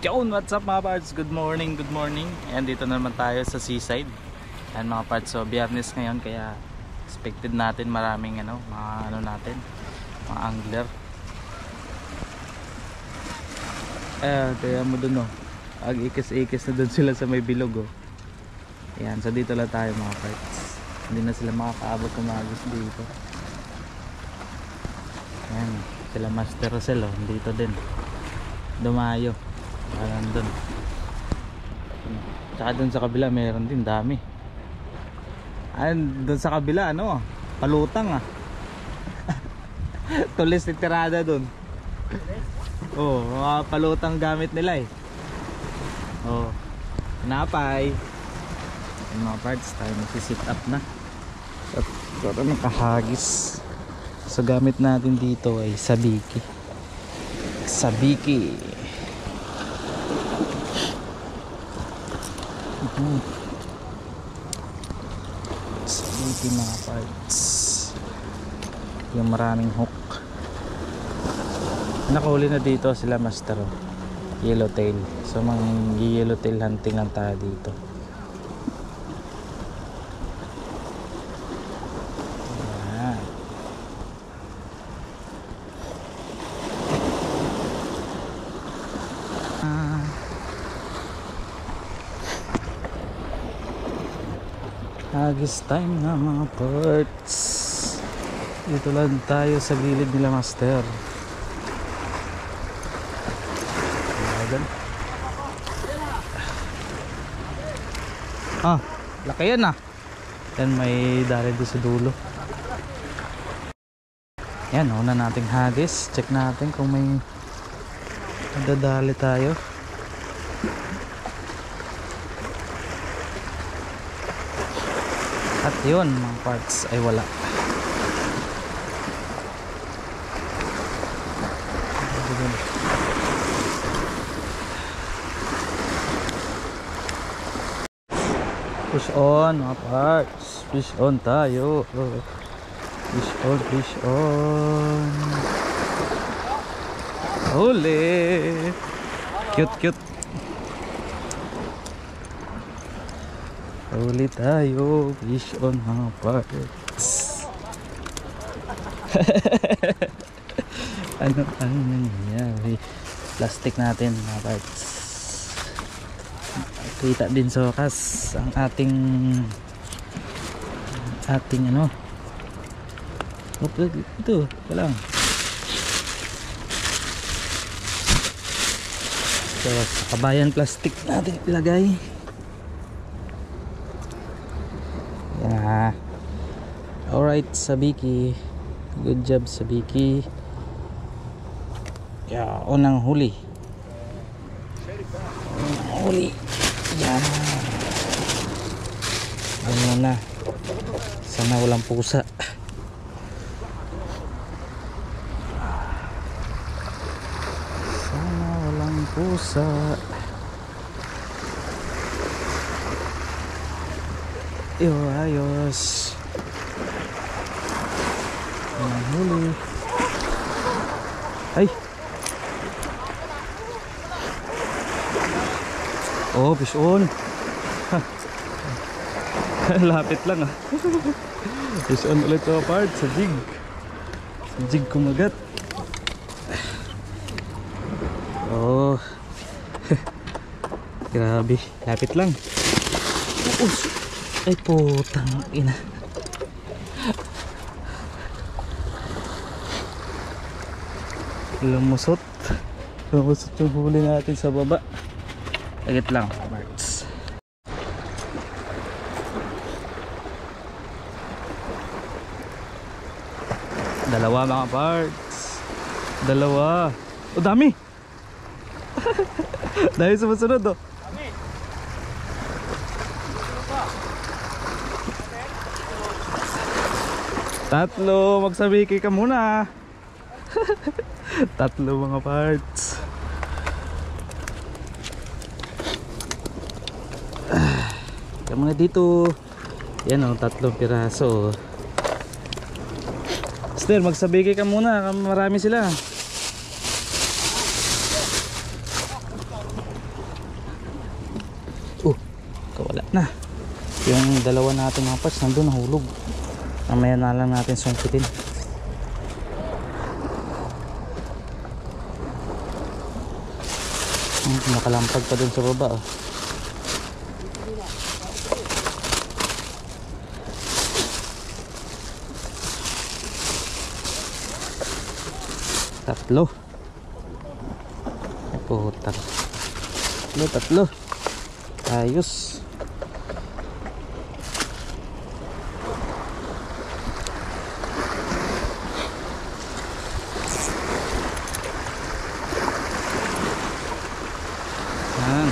Yon, what's up mga parts? Good morning, good morning. And dito na naman tayo sa seaside. And mga parts, so biyernes ngayon kaya expected natin maraming mga natin, mga angler. Kaya mo dun ag-ikis-ikis na dun sila sa may bilog Ayan, so dito lang tayo mga parts. Hindi na sila makakaabot kumagos dito. Ayan, sila Master Rosel dito din. Dumayo. Ayan dun. Tsaka dun sa kabila meron din dami. Ayan dun sa kabila palutang tulis itirada dun. Mga palutang gamit nila napay. Mga parts tayo nagsisit up na. At nakahagis. So gamit natin dito ay sabiki. Sabiki mga parts. Yung maraming hook. Nakahuli na dito sila Master Yellowtail. So mang yellowtail hunting lang tayo dito. Hagis time na mga parts. Dito lang tayo sa gilid nila Master. Laki yan Yan may dali doon sa dulo. Yan, una nating hagis. Check natin kung may dadali tayo. At yun mga parts ay wala. Fish on mga parts. Fish on tayo. Fish on, fish on. Huli. Cute, cute. Huli tayo. Fish on mga parts. Ano nangyari? Plastic natin mga parts. Kita din sa wakas ang ating ito lang. So kabayan plastic natin ilagay. Alright Sabiki, good job Sabiki. Unang huli. Yan. Ano na. Sana walang pusa. Sana walang pusa. Ayos. Ang huli. Ay. Fish on. Lapit lang Fish on ulit part sa jig. Sa jig kumagat. Grabe, lapit lang. Ay putang ina. Lumusot yung huli natin sa baba. Agit lang parts. Dalawa mga parts. Dalawa. Dami. Dahil sumusunod Dami. Tatlo. Magsabiki ka muna. Tatlo mga parts. Mga dito. Yan tatlong piraso. Master, magsabiki ka muna. Marami sila. na. Yung dalawa natin mga parts nandun nahulog. Mamaya na lang natin sungkitin. Nakalampag pa dun sa baba oh. Tatlo. Tatlo. Ayos. Yan.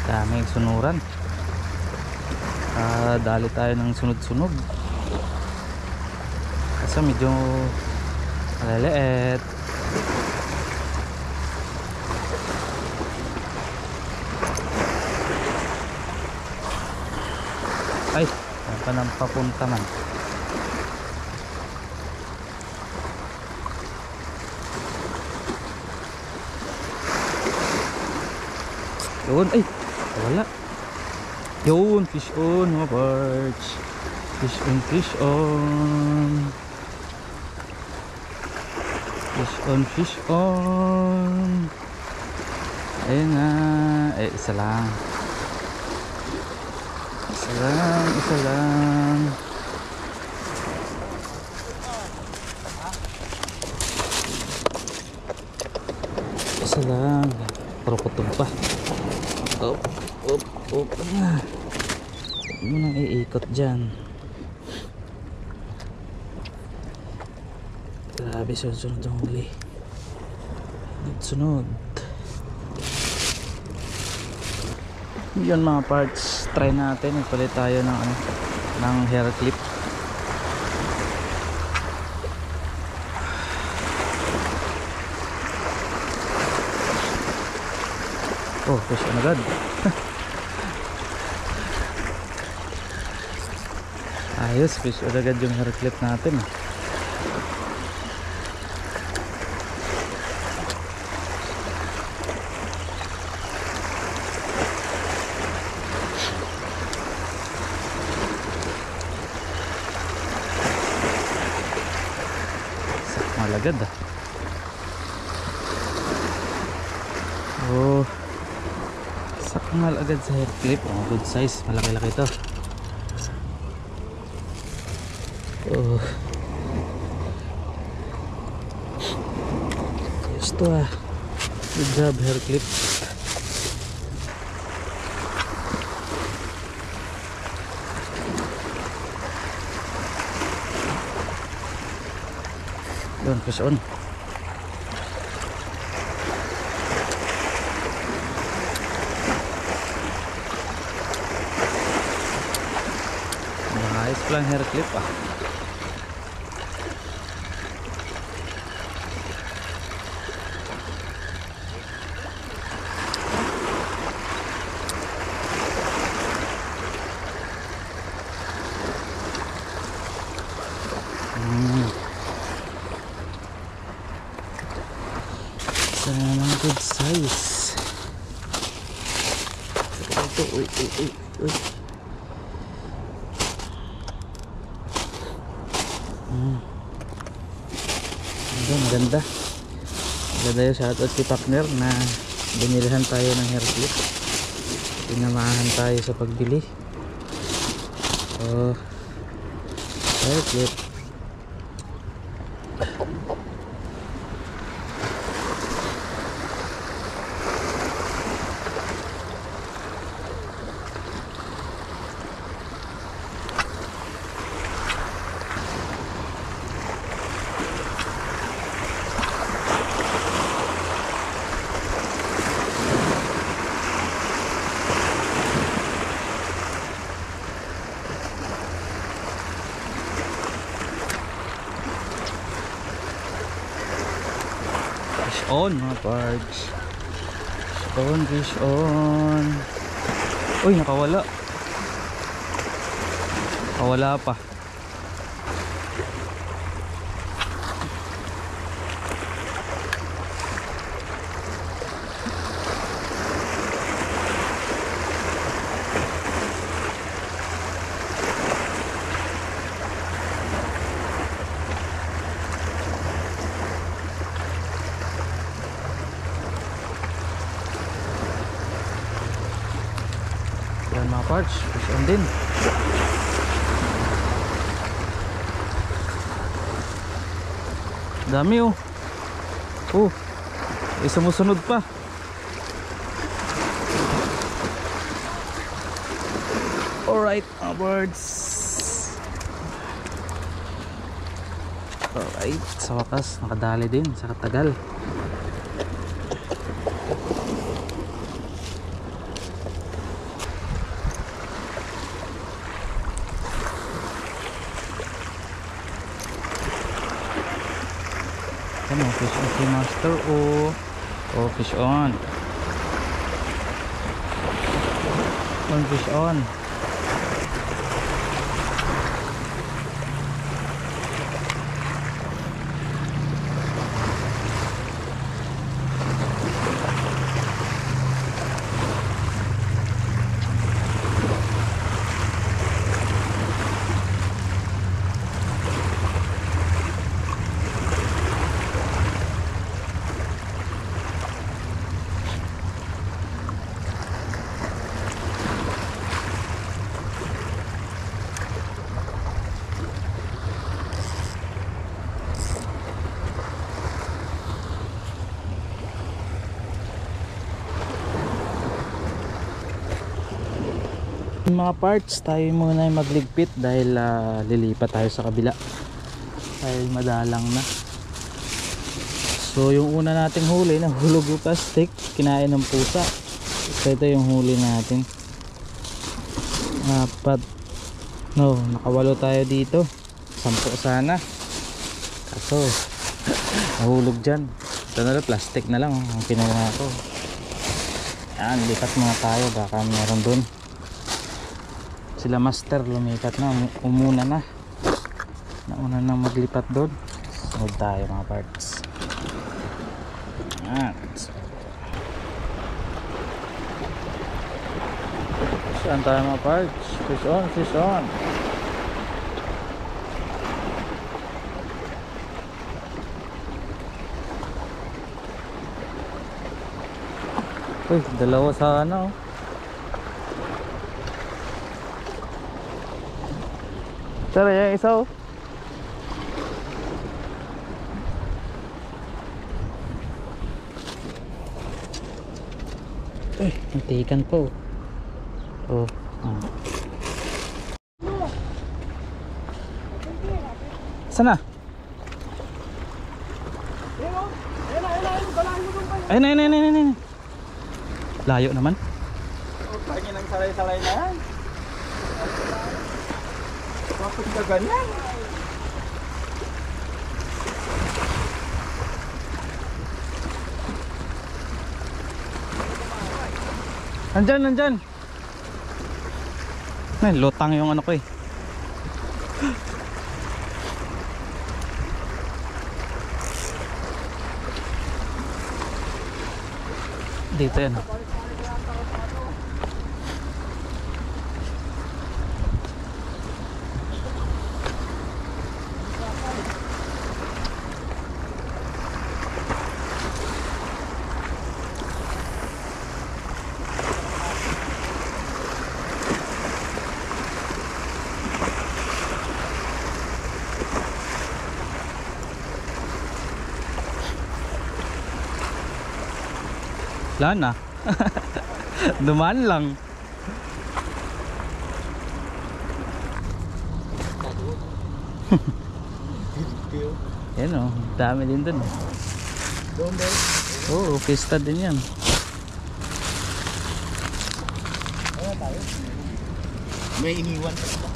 Daming sunuran. Dali tayo ng sunod-sunod kasi medyo maliliit. Ay, saan pa nang papunta man? Yun, ay wala. Yun, fish on mga parts. Fish on, fish on. Fish on, fish on. Ayun na. Eh, isa lang. Isa lang. Isa lang. Parokotong pa. Up. Huwag mo nang iikot dyan. Grabe, sunod ang huli. Sunod. Yun mga parts, try natin. Ipalit tayo ng hair clip. Oh, fish on agad. Ayos, fish on agad yung hair clip natin. Sakmal agad ah. Oh, sakmal agad sa hair clip. Oh, good size, malaki-laki to. Oh, ayos to ah. Good job hair clip. Doon, fish on. Ayos lang hair clip ah. Sana good size. Ito, uy. Maganda yung shoutout si partner na binilihan tayo ng hair clip. Pinamahan tayo sa pagbili. Oh, hair clip. On mga parts, Stonefish on. Uy, nakawala. Nakawala pa. Yan mga parts, fish on din. Dami oh. Oh, sumusunod pa. Alright mga birds. Alright, sa wakas nakadali din sa katagal. Ano, fish on si master o fish on. Fish on. Mga parts, tayo muna yung magligpit dahil lilipat tayo sa kabila dahil madalang na. So yung una nating huli, nahulog yung plastic, kinain ng pusa. So ito yung huli natin. Nakawalo tayo dito, 10 sana, kaso nahulog dyan. Ito na lang, plastic na lang ang kinuha ko. Yan, lipat muna tayo, baka meron dun. Sila master lumipat na, umuna na, nauna nang maglipat doon. Sunod tayo mga parts. Saan tayo mga parts? Fish on, fish on. Uy, dalawa sana oh. Tara, yung isa oh. Uy, nantikan po. Oh. Sana? Ayun. Layo naman. Lagi nang salay-salay na yan. Bakit ka ganyan? Nandyan. Ay, lutang yung ano ko eh. Dito yan. Wala na. Dumaan lang. Yan o, dami din dun. Oo, pista din yan. May iniwan pa ba?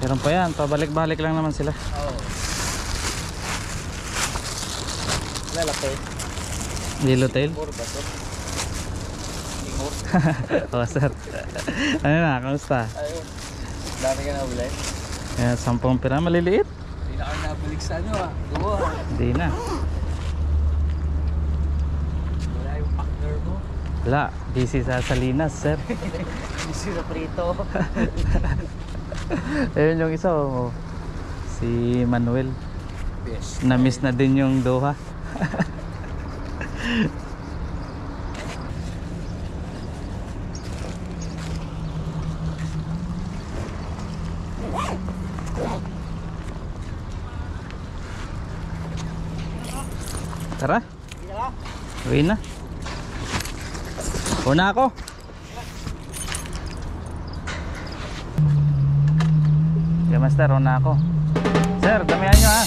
Meron pa yan, pabalik-balik lang naman sila. Oo. Lalaki. Yellowtail? Oh, sir. Ano na, kamusta? Ayun. Dami ka na ulit. Ayan, 10 pira, maliliit. Hindi na kami nabalik sa ano ah. Gawa. Hindi na. Wala yung partner mo. Wala, busy sa Salinas, sir. Busy na prito. Ayun yung isa, oh. Si Manuel. Yes. Na-miss na din yung Doha. Tara. Uwi na. Una ako. Yeah, master, una ako. Sir, damihan nyo ha.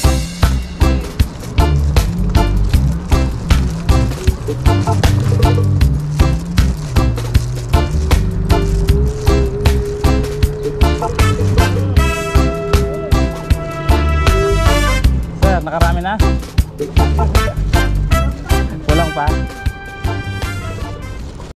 Sir, nakarami na? Kulang pa?